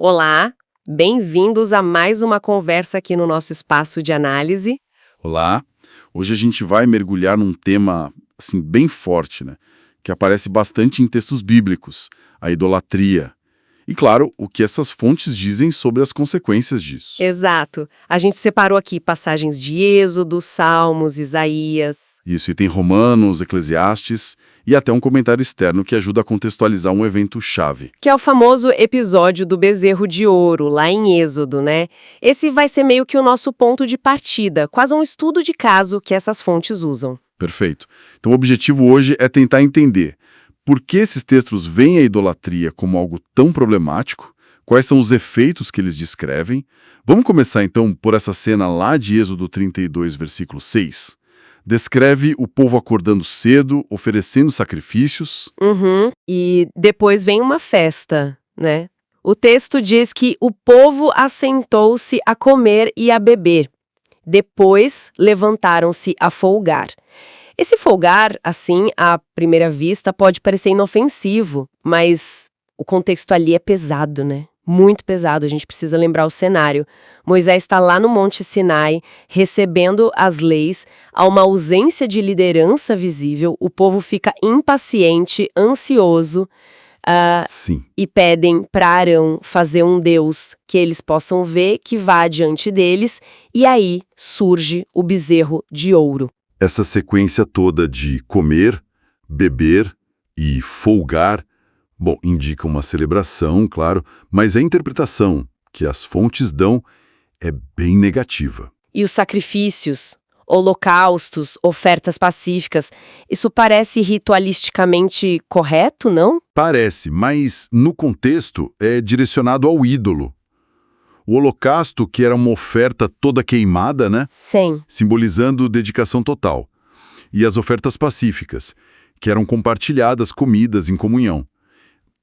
Olá, bem-vindos a mais uma conversa aqui no nosso espaço de análise. Olá, hoje a gente vai mergulhar num tema assim bem forte, né? Que aparece bastante em textos bíblicos, a idolatria. E claro, o que essas fontes dizem sobre as consequências disso. Exato. A gente separou aqui passagens de Êxodo, Salmos, Isaías. Isso, e tem Romanos, Eclesiastes e até um comentário externo que ajuda a contextualizar um evento-chave. Que é o famoso episódio do bezerro de ouro, lá em Êxodo, né? Esse vai ser meio que o nosso ponto de partida, quase um estudo de caso que essas fontes usam. Perfeito. Então o objetivo hoje é tentar entender por que esses textos veem a idolatria como algo tão problemático, quais são os efeitos que eles descrevem. Vamos começar então por essa cena lá de Êxodo 32, versículo 6. Descreve o povo acordando cedo, oferecendo sacrifícios. E depois vem uma festa, né? O texto diz que o povo assentou-se a comer e a beber. Depois levantaram-se a folgar. Esse folgar, assim, à primeira vista, pode parecer inofensivo, mas o contexto ali é pesado, né? Muito pesado, a gente precisa lembrar o cenário. Moisés está lá no Monte Sinai, recebendo as leis, há uma ausência de liderança visível, o povo fica impaciente, ansioso, Sim. e pedem para Arão fazer um Deus que eles possam ver, que vá diante deles, e aí surge o bezerro de ouro. Essa sequência toda de comer, beber e folgar, bom, indica uma celebração, claro, mas a interpretação que as fontes dão é bem negativa. E os sacrifícios, holocaustos, ofertas pacíficas, isso parece ritualisticamente correto, não? Parece, mas no contexto é direcionado ao ídolo. O holocausto, que era uma oferta toda queimada, né? Sim. Simbolizando dedicação total. E as ofertas pacíficas, que eram compartilhadas, comidas em comunhão.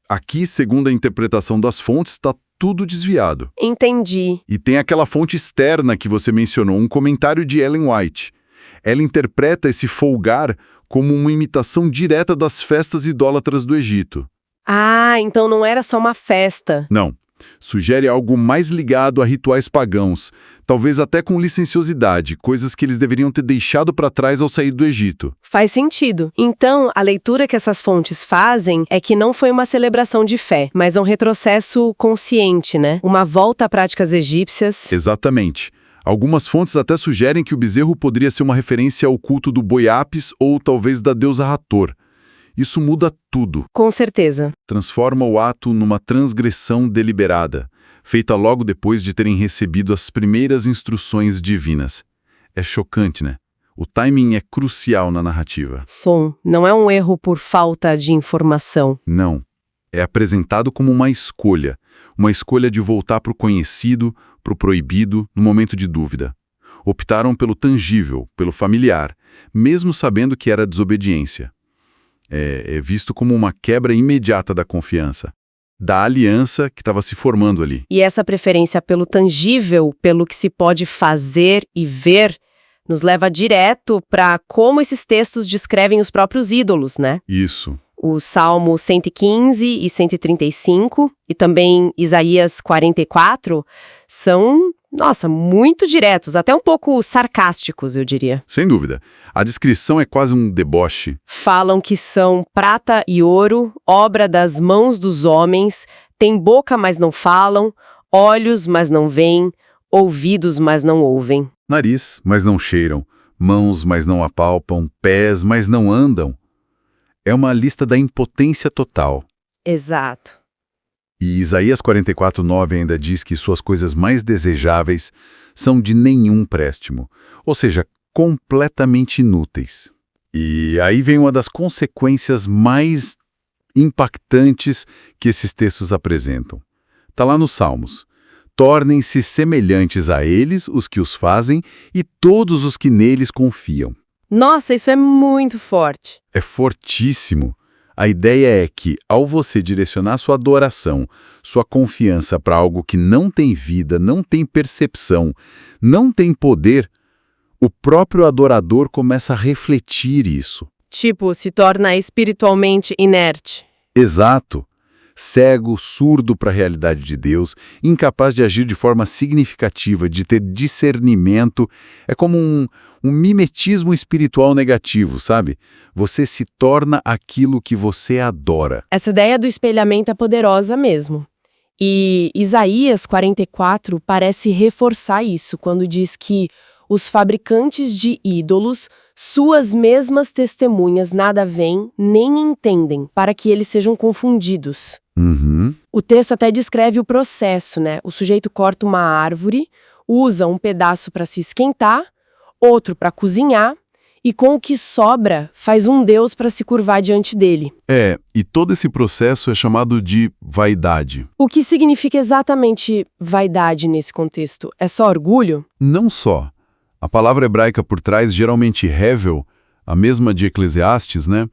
Aqui, segundo a interpretação das fontes, está tudo desviado. Entendi. E tem aquela fonte externa que você mencionou, um comentário de Ellen White. Ela interpreta esse folgar como uma imitação direta das festas idólatras do Egito. Ah, então não era só uma festa. Não. Sugere algo mais ligado a rituais pagãos, talvez até com licenciosidade, coisas que eles deveriam ter deixado para trás ao sair do Egito. Faz sentido. Então, a leitura que essas fontes fazem é que não foi uma celebração de fé, mas um retrocesso consciente, né? Uma volta a práticas egípcias. Exatamente. Algumas fontes até sugerem que o bezerro poderia ser uma referência ao culto do boi Apis ou talvez da deusa Hathor. Isso muda tudo. Com certeza. Transforma o ato numa transgressão deliberada, feita logo depois de terem recebido as primeiras instruções divinas. É chocante, né? O timing é crucial na narrativa. Não é um erro por falta de informação. Não. É apresentado como uma escolha de voltar para o conhecido, para o proibido, no momento de dúvida. Optaram pelo tangível, pelo familiar, mesmo sabendo que era desobediência. É visto como uma quebra imediata da confiança, da aliança que estava se formando ali. E essa preferência pelo tangível, pelo que se pode fazer e ver, nos leva direto para como esses textos descrevem os próprios ídolos, né? Isso. O Salmo 115 e 135 e também Isaías 44 são, muito diretos, até um pouco sarcásticos, eu diria. Sem dúvida. A descrição é quase um deboche. Falam que são prata e ouro, obra das mãos dos homens, têm boca, mas não falam, olhos, mas não veem, ouvidos, mas não ouvem. Nariz, mas não cheiram. Mãos, mas não apalpam. Pés, mas não andam. É uma lista da impotência total. Exato. E Isaías 44:9 ainda diz que suas coisas mais desejáveis são de nenhum préstimo, ou seja, completamente inúteis. E aí vem uma das consequências mais impactantes que esses textos apresentam. Está lá nos Salmos. Tornem-se semelhantes a eles os que os fazem e todos os que neles confiam. Nossa, isso é muito forte. É fortíssimo. A ideia é que, ao você direcionar sua adoração, sua confiança para algo que não tem vida, não tem percepção, não tem poder, o próprio adorador começa a refletir isso. Tipo, se torna espiritualmente inerte. Exato. cego, surdo para a realidade de Deus, incapaz de agir de forma significativa, de ter discernimento. É como um mimetismo espiritual negativo, sabe? Você se torna aquilo que você adora. Essa ideia do espelhamento é poderosa mesmo. E Isaías 44 parece reforçar isso quando diz que os fabricantes de ídolos, suas mesmas testemunhas nada veem nem entendem, para que eles sejam confundidos. Uhum. O texto até descreve o processo, né? O sujeito corta uma árvore, usa um pedaço para se esquentar, outro para cozinhar, e com o que sobra, faz um deus para se curvar diante dele. E todo esse processo é chamado de vaidade. O que significa exatamente vaidade nesse contexto? É só orgulho? Não só. A palavra hebraica por trás, geralmente hevel, a mesma de Eclesiastes, né?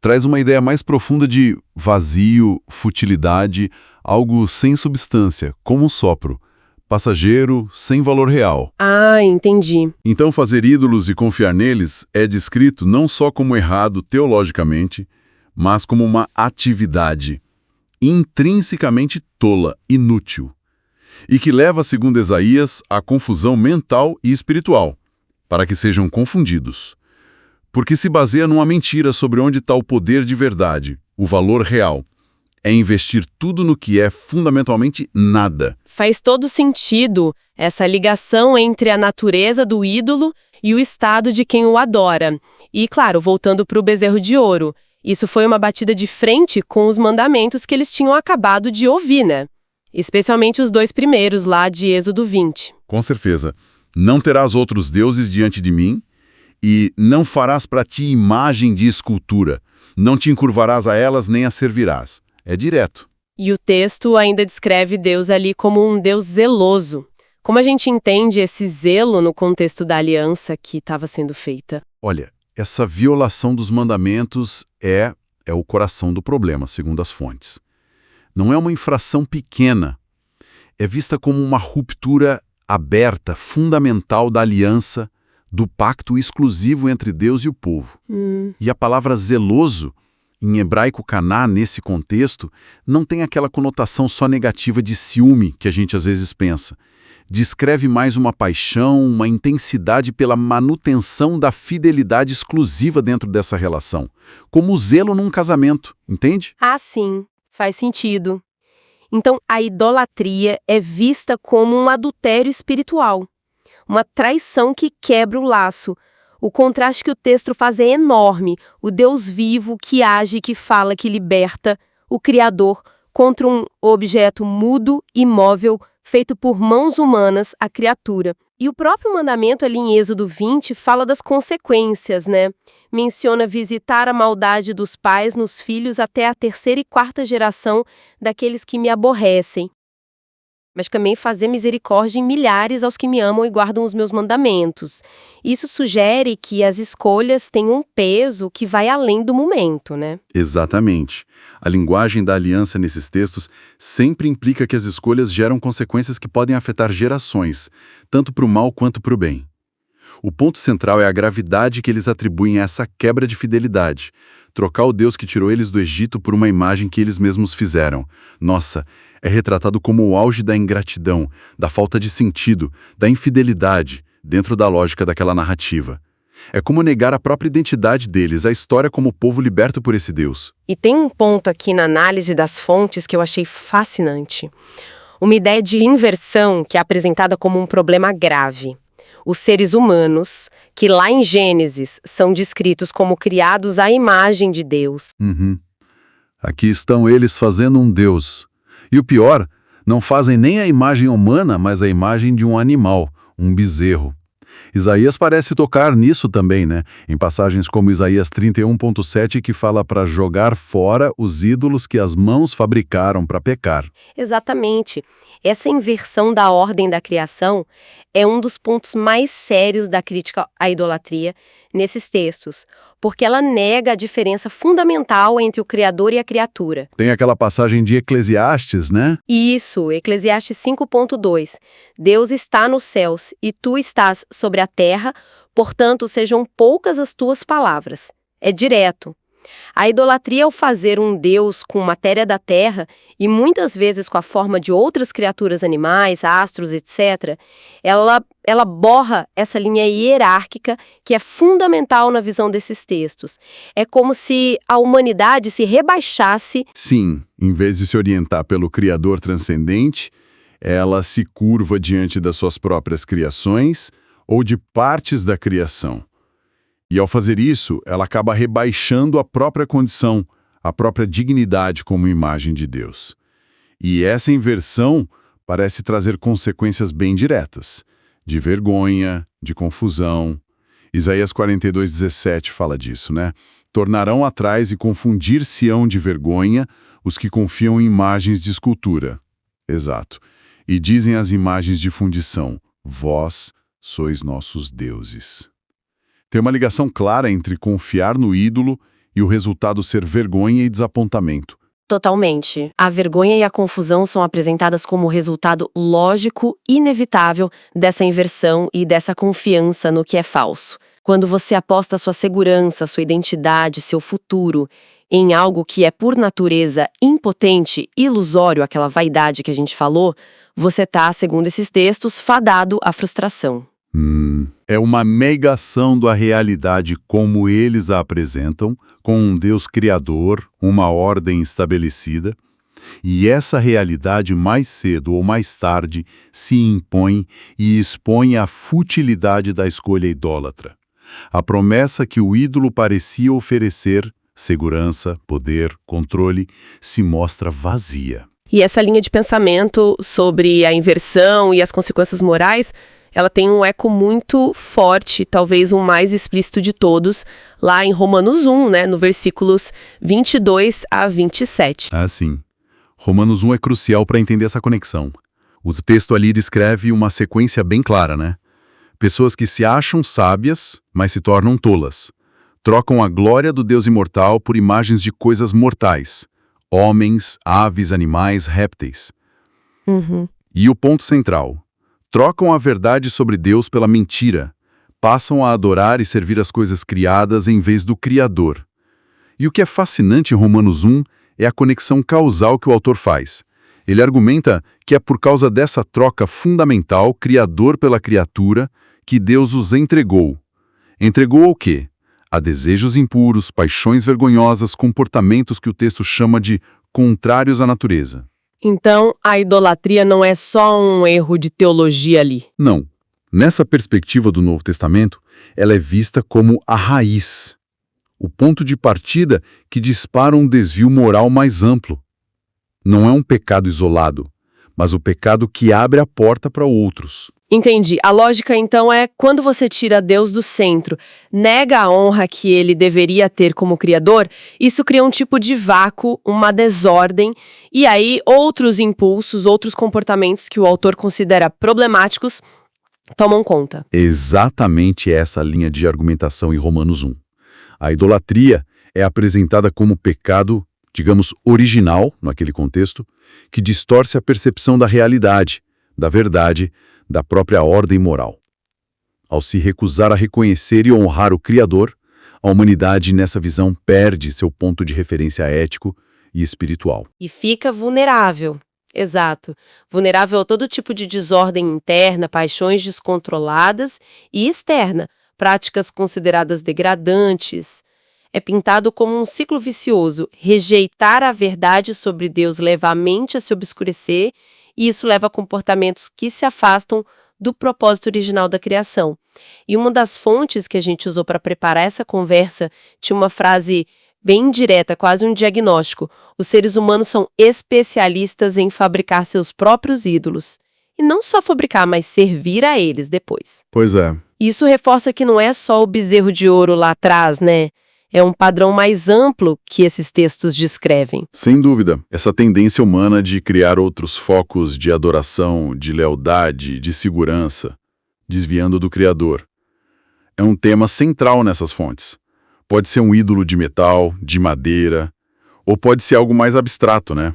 Traz uma ideia mais profunda de vazio, futilidade, algo sem substância, como um sopro. Passageiro, sem valor real. Ah, entendi. Então fazer ídolos e confiar neles é descrito não só como errado teologicamente, mas como uma atividade intrinsecamente tola, inútil, e que leva, segundo Isaías, à confusão mental e espiritual, para que sejam confundidos. Porque se baseia numa mentira sobre onde está o poder de verdade, o valor real. É investir tudo no que é fundamentalmente nada. Faz todo sentido essa ligação entre a natureza do ídolo e o estado de quem o adora. E, claro, voltando para o bezerro de ouro, isso foi uma batida de frente com os mandamentos que eles tinham acabado de ouvir, né? Especialmente os 2 primeiros lá de Êxodo 20. Com certeza. Não terás outros deuses diante de mim, e não farás para ti imagem de escultura. Não te encurvarás a elas nem a servirás. É direto. E o texto ainda descreve Deus ali como um Deus zeloso. Como a gente entende esse zelo no contexto da aliança que estava sendo feita? Olha, essa violação dos mandamentos é o coração do problema, segundo as fontes. Não é uma infração pequena. É vista como uma ruptura aberta, fundamental da aliança, do pacto exclusivo entre Deus e o povo. E a palavra zeloso, em hebraico caná, nesse contexto, não tem aquela conotação só negativa de ciúme que a gente às vezes pensa. Descreve mais uma paixão, uma intensidade pela manutenção da fidelidade exclusiva dentro dessa relação, como o zelo num casamento, entende? Ah, sim. Faz sentido. Então, a idolatria é vista como um adultério espiritual, uma traição que quebra o laço. O contraste que o texto faz é enorme. O Deus vivo que age, que fala, que liberta, o Criador, contra um objeto mudo, imóvel, feito por mãos humanas, a criatura. E o próprio mandamento ali em Êxodo 20 fala das consequências, né? Menciona visitar a maldade dos pais nos filhos até a 3ª e 4ª geração daqueles que me aborrecem. Mas também fazer misericórdia em milhares aos que me amam e guardam os meus mandamentos. Isso sugere que as escolhas têm um peso que vai além do momento, né? Exatamente. A linguagem da aliança nesses textos sempre implica que as escolhas geram consequências que podem afetar gerações, tanto para o mal quanto para o bem. O ponto central é a gravidade que eles atribuem a essa quebra de fidelidade. Trocar o Deus que tirou eles do Egito por uma imagem que eles mesmos fizeram. Nossa, é retratado como o auge da ingratidão, da falta de sentido, da infidelidade, dentro da lógica daquela narrativa. É como negar a própria identidade deles, a história como povo liberto por esse Deus. E tem um ponto aqui na análise das fontes que eu achei fascinante. Uma ideia de inversão que é apresentada como um problema grave. Os seres humanos, que lá em Gênesis são descritos como criados à imagem de Deus. Aqui estão eles fazendo um Deus. E o pior, não fazem nem a imagem humana, mas a imagem de um animal, um bezerro. Isaías parece tocar nisso também, né? Em passagens como Isaías 31.7, que fala para jogar fora os ídolos que as mãos fabricaram para pecar. Exatamente. Essa inversão da ordem da criação é um dos pontos mais sérios da crítica à idolatria nesses textos, porque ela nega a diferença fundamental entre o Criador e a criatura. Tem aquela passagem de Eclesiastes, né? Isso, Eclesiastes 5.2. Deus está nos céus e tu estás sobre a terra, portanto sejam poucas as tuas palavras. É direto. A idolatria é o fazer um Deus com matéria da terra e muitas vezes com a forma de outras criaturas animais, astros, etc. Ela borra essa linha hierárquica que é fundamental na visão desses textos. É como se a humanidade se rebaixasse. Sim, em vez de se orientar pelo Criador transcendente, ela se curva diante das suas próprias criações ou de partes da criação. E ao fazer isso, ela acaba rebaixando a própria condição, a própria dignidade como imagem de Deus. E essa inversão parece trazer consequências bem diretas, de vergonha, de confusão. Isaías 42:17 fala disso, né? Tornarão atrás e confundir-se-ão de vergonha os que confiam em imagens de escultura. Exato. E dizem as imagens de fundição, vós sois nossos deuses. Tem uma ligação clara entre confiar no ídolo e o resultado ser vergonha e desapontamento. Totalmente. A vergonha e a confusão são apresentadas como resultado lógico, inevitável dessa inversão e dessa confiança no que é falso. Quando você aposta sua segurança, sua identidade, seu futuro em algo que é por natureza impotente, ilusório, aquela vaidade que a gente falou, você está, segundo esses textos, fadado à frustração. É uma negação da realidade como eles a apresentam, com um Deus criador, uma ordem estabelecida, e essa realidade mais cedo ou mais tarde se impõe e expõe a futilidade da escolha idólatra. A promessa que o ídolo parecia oferecer, segurança, poder, controle, se mostra vazia. E essa linha de pensamento sobre a inversão e as consequências morais, ela tem um eco muito forte, talvez o mais explícito de todos, lá em Romanos 1, né, no versículos 22 a 27. Ah, sim. Romanos 1 é crucial para entender essa conexão. O texto ali descreve uma sequência bem clara, né? Pessoas que se acham sábias, mas se tornam tolas. Trocam a glória do Deus imortal por imagens de coisas mortais. Homens, aves, animais, répteis. E o ponto central. Trocam a verdade sobre Deus pela mentira. Passam a adorar e servir as coisas criadas em vez do Criador. E o que é fascinante em Romanos 1 é a conexão causal que o autor faz. Ele argumenta que é por causa dessa troca fundamental, criador pela criatura, que Deus os entregou. Entregou ao quê? A desejos impuros, paixões vergonhosas, comportamentos que o texto chama de contrários à natureza. Então, a idolatria não é só um erro de teologia ali. Não. Nessa perspectiva do Novo Testamento, ela é vista como a raiz, o ponto de partida que dispara um desvio moral mais amplo. Não é um pecado isolado, mas o pecado que abre a porta para outros. Entendi. A lógica, então, é quando você tira Deus do centro, nega a honra que ele deveria ter como criador, isso cria um tipo de vácuo, uma desordem, e aí outros impulsos, outros comportamentos que o autor considera problemáticos tomam conta. Exatamente essa linha de argumentação em Romanos 1. A idolatria é apresentada como pecado, digamos, original, naquele contexto, que distorce a percepção da realidade, da verdade, da própria ordem moral. Ao se recusar a reconhecer e honrar o Criador, a humanidade nessa visão perde seu ponto de referência ético e espiritual. E fica vulnerável. Exato. Vulnerável a todo tipo de desordem interna, paixões descontroladas e externa, práticas consideradas degradantes. É pintado como um ciclo vicioso. Rejeitar a verdade sobre Deus leva a mente a se obscurecer e isso leva a comportamentos que se afastam do propósito original da criação. E uma das fontes que a gente usou para preparar essa conversa tinha uma frase bem direta, quase um diagnóstico. Os seres humanos são especialistas em fabricar seus próprios ídolos. E não só fabricar, mas servir a eles depois. Pois é. Isso reforça que não é só o bezerro de ouro lá atrás, né? É um padrão mais amplo que esses textos descrevem. Sem dúvida, essa tendência humana de criar outros focos de adoração, de lealdade, de segurança, desviando do Criador, é um tema central nessas fontes. Pode ser um ídolo de metal, de madeira, ou pode ser algo mais abstrato, né?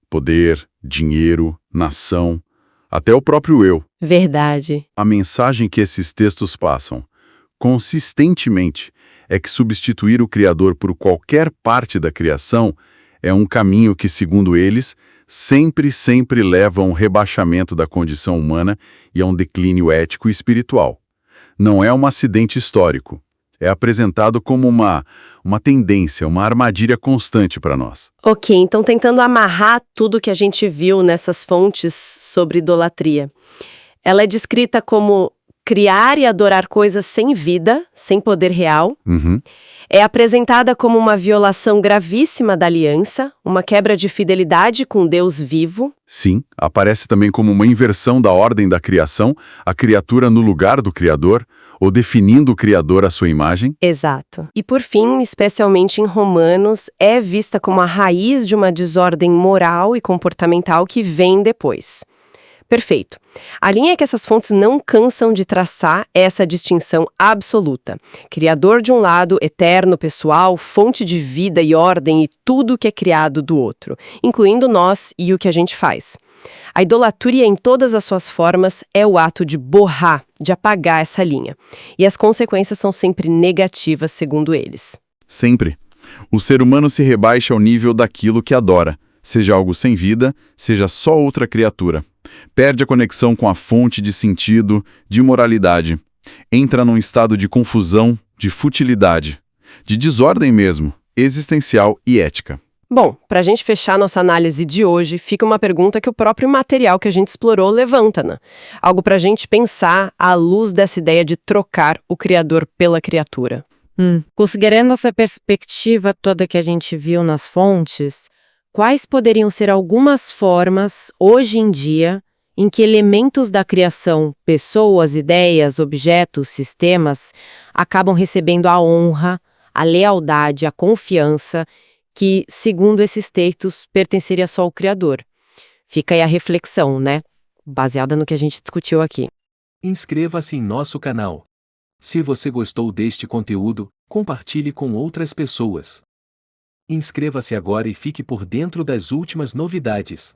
Poder, dinheiro, nação, até o próprio eu. Verdade. A mensagem que esses textos passam, consistentemente, é que substituir o Criador por qualquer parte da criação é um caminho que, segundo eles, sempre leva a um rebaixamento da condição humana e a um declínio ético e espiritual. Não é um acidente histórico. É apresentado como uma tendência, uma armadilha constante para nós. Ok, então tentando amarrar tudo que a gente viu nessas fontes sobre idolatria. Ela é descrita como criar e adorar coisas sem vida, sem poder real. Uhum. É apresentada como uma violação gravíssima da aliança, uma quebra de fidelidade com Deus vivo. Sim, aparece também como uma inversão da ordem da criação, a criatura no lugar do Criador, ou definindo o Criador à sua imagem. Exato. E por fim, especialmente em Romanos, é vista como a raiz de uma desordem moral e comportamental que vem depois. Perfeito. A linha que essas fontes não cansam de traçar é essa distinção absoluta. Criador de um lado, eterno, pessoal, fonte de vida e ordem e tudo que é criado do outro, incluindo nós e o que a gente faz. A idolatria em todas as suas formas é o ato de borrar, de apagar essa linha. E as consequências são sempre negativas, segundo eles. Sempre. O ser humano se rebaixa ao nível daquilo que adora, seja algo sem vida, seja só outra criatura. Perde a conexão com a fonte de sentido, de moralidade. Entra num estado de confusão, de futilidade, de desordem mesmo, existencial e ética. Bom, para a gente fechar nossa análise de hoje, fica uma pergunta que o próprio material que a gente explorou levanta, né? Algo para a gente pensar à luz dessa ideia de trocar o Criador pela criatura. Considerando essa perspectiva toda que a gente viu nas fontes, quais poderiam ser algumas formas, hoje em dia, em que elementos da criação, pessoas, ideias, objetos, sistemas, acabam recebendo a honra, a lealdade, a confiança que, segundo esses textos, pertenceria só ao Criador? Fica aí a reflexão, né? Baseada no que a gente discutiu aqui. Inscreva-se em nosso canal. Se você gostou deste conteúdo, compartilhe com outras pessoas. Inscreva-se agora e fique por dentro das últimas novidades.